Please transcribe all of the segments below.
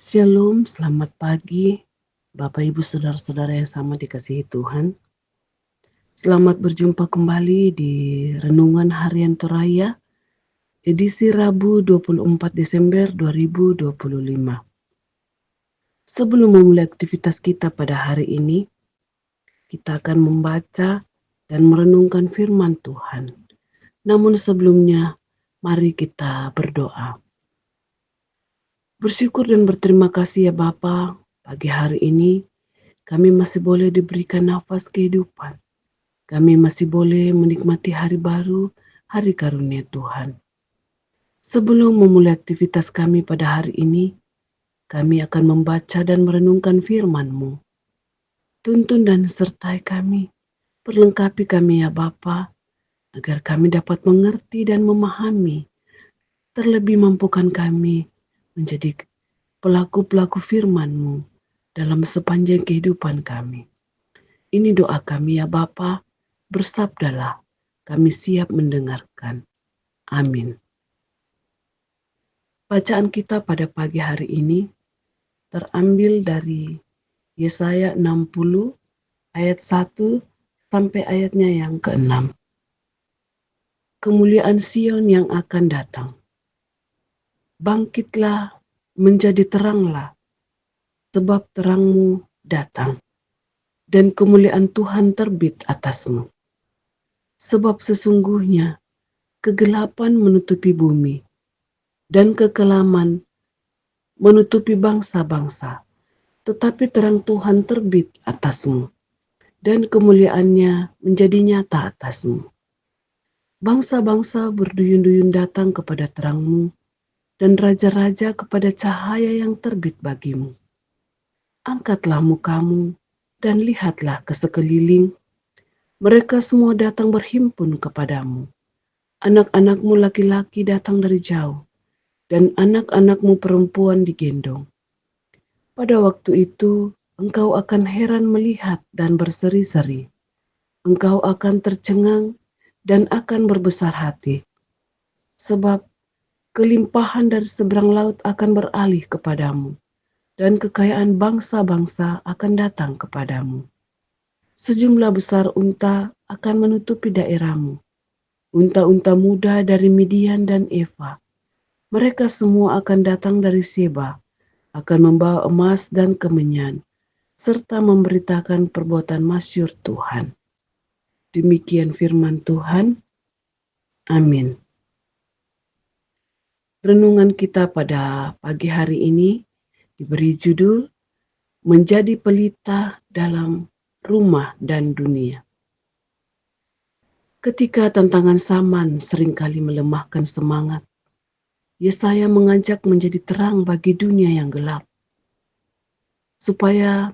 Shalom, selamat pagi Bapak Ibu Saudara-saudara yang sama dikasihi Tuhan. Selamat berjumpa kembali di Renungan Harian Toraya edisi Rabu 24 Desember 2025. Sebelum memulai aktivitas kita pada hari ini, kita akan membaca dan merenungkan firman Tuhan. Namun sebelumnya, mari kita berdoa. Bersyukur dan berterima kasih ya Bapa, pagi hari ini kami masih boleh diberikan nafas kehidupan. Kami masih boleh menikmati hari baru, hari karunia Tuhan. Sebelum memulai aktivitas kami pada hari ini, kami akan membaca dan merenungkan firman-Mu. Tuntun dan sertai kami, perlengkapi kami ya Bapa, agar kami dapat mengerti dan memahami. Terlebih mampukan kami menjadi pelaku-pelaku firman-Mu dalam sepanjang kehidupan kami. Ini doa kami ya Bapa, bersabdalah, kami siap mendengarkan. Amin. Bacaan kita pada pagi hari ini terambil dari Yesaya 60 ayat 1 sampai ayatnya yang ke-6. Kemuliaan Sion yang akan datang. Bangkitlah, menjadi teranglah, sebab terangmu datang, dan kemuliaan Tuhan terbit atasmu. Sebab sesungguhnya kegelapan menutupi bumi, dan kekelaman menutupi bangsa-bangsa, tetapi terang Tuhan terbit atasmu, dan kemuliaannya menjadi nyata atasmu. Bangsa-bangsa berduyun-duyun datang kepada terangmu, dan raja-raja kepada cahaya yang terbit bagimu. Angkatlah mukamu, dan lihatlah ke sekeliling. Mereka semua datang berhimpun kepadamu. Anak-anakmu laki-laki datang dari jauh, dan anak-anakmu perempuan digendong. Pada waktu itu, engkau akan heran melihat dan berseri-seri. Engkau akan tercengang dan akan berbesar hati. Sebab kelimpahan dari seberang laut akan beralih kepadamu, dan kekayaan bangsa-bangsa akan datang kepadamu. Sejumlah besar unta akan menutupi daerahmu. Unta-unta muda dari Midian dan Eva. Mereka semua akan datang dari Seba, akan membawa emas dan kemenyan, serta memberitakan perbuatan masyhur Tuhan. Demikian firman Tuhan. Amin. Renungan kita pada pagi hari ini diberi judul Menjadi Pelita dalam Rumah dan Dunia. Ketika tantangan zaman seringkali melemahkan semangat, Yesaya mengajak menjadi terang bagi dunia yang gelap, supaya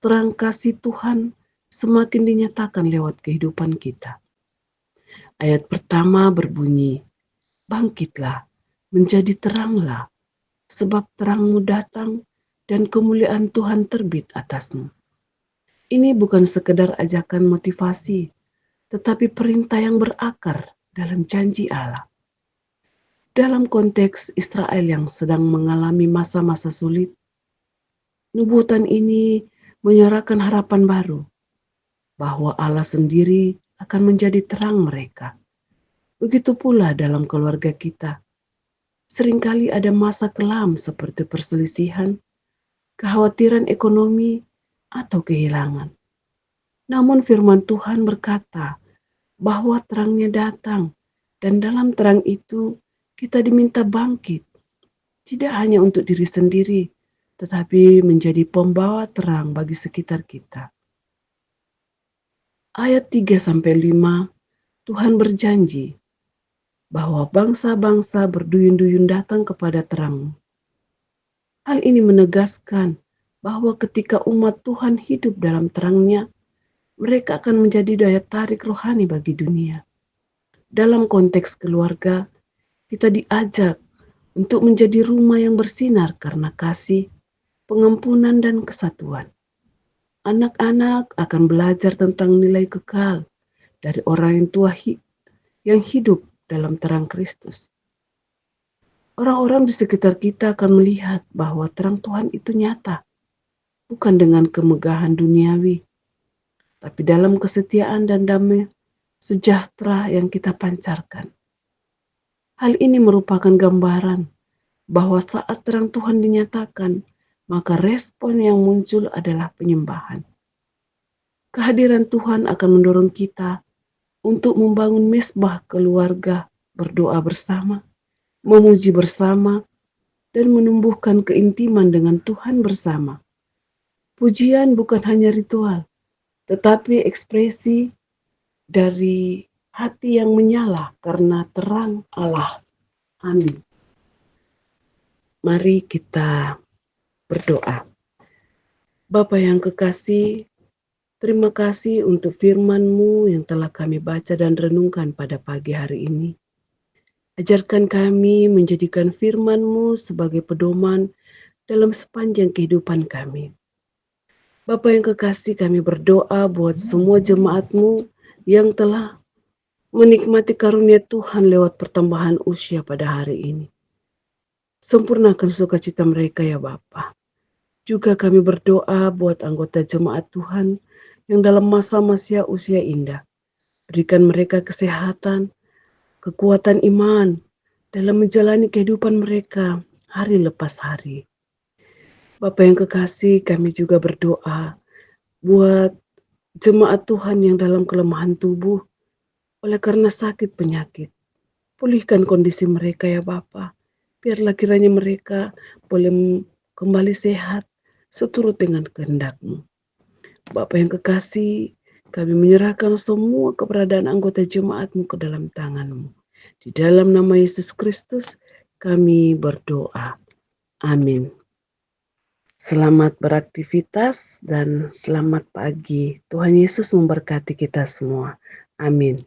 terang kasih Tuhan semakin dinyatakan lewat kehidupan kita. Ayat pertama berbunyi, bangkitlah, menjadi teranglah, sebab terangmu datang dan kemuliaan Tuhan terbit atasmu. Ini bukan sekedar ajakan motivasi, tetapi perintah yang berakar dalam janji Allah. Dalam konteks Israel yang sedang mengalami masa-masa sulit, nubuatan ini menyerahkan harapan baru, bahwa Allah sendiri akan menjadi terang mereka. Begitu pula dalam keluarga kita. Seringkali ada masa kelam seperti perselisihan, kekhawatiran ekonomi, atau kehilangan. Namun firman Tuhan berkata bahwa terangnya datang, dan dalam terang itu kita diminta bangkit. Tidak hanya untuk diri sendiri, tetapi menjadi pembawa terang bagi sekitar kita. Ayat 3-5, Tuhan berjanji bahwa bangsa-bangsa berduyun-duyun datang kepada terang. Hal ini menegaskan bahwa ketika umat Tuhan hidup dalam terangnya, mereka akan menjadi daya tarik rohani bagi dunia. Dalam konteks keluarga, kita diajak untuk menjadi rumah yang bersinar karena kasih, pengampunan, dan kesatuan. Anak-anak akan belajar tentang nilai kekal dari orang yang tua yang hidup dalam terang Kristus. orang-orang di sekitar kita akan melihat bahwa terang Tuhan itu nyata, bukan dengan kemegahan duniawi, tapi dalam kesetiaan dan damai sejahtera yang kita pancarkan. Hal ini merupakan gambaran bahwa saat terang Tuhan dinyatakan, maka respon yang muncul adalah penyembahan. Kehadiran Tuhan akan mendorong kita untuk membangun mesbah keluarga, berdoa bersama, memuji bersama, dan menumbuhkan keintiman dengan Tuhan bersama. Pujian bukan hanya ritual, tetapi ekspresi dari hati yang menyala karena terang Allah. Amin. Mari kita berdoa. Bapa yang kekasih, terima kasih untuk firman-Mu yang telah kami baca dan renungkan pada pagi hari ini. Ajarkan kami menjadikan firman-Mu sebagai pedoman dalam sepanjang kehidupan kami. Bapa yang kekasih, kami berdoa buat semua jemaat-Mu yang telah menikmati karunia Tuhan lewat pertambahan usia pada hari ini. Sempurnakan sukacita mereka ya Bapa. Juga kami berdoa buat anggota jemaat Tuhan yang dalam masa-masa usia indah. Berikan mereka kesehatan, kekuatan iman dalam menjalani kehidupan mereka hari lepas hari. Bapa yang kekasih, kami juga berdoa buat jemaat Tuhan yang dalam kelemahan tubuh oleh karena sakit penyakit. Pulihkan kondisi mereka ya Bapa. Biarlah kiranya mereka boleh kembali sehat seturut dengan kehendak-Mu. Bapa yang kekasih, kami menyerahkan semua keberadaan anggota jemaat-Mu ke dalam tangan-Mu. Di dalam nama Yesus Kristus kami berdoa. Amin. Selamat beraktivitas dan selamat pagi. Tuhan Yesus memberkati kita semua. Amin.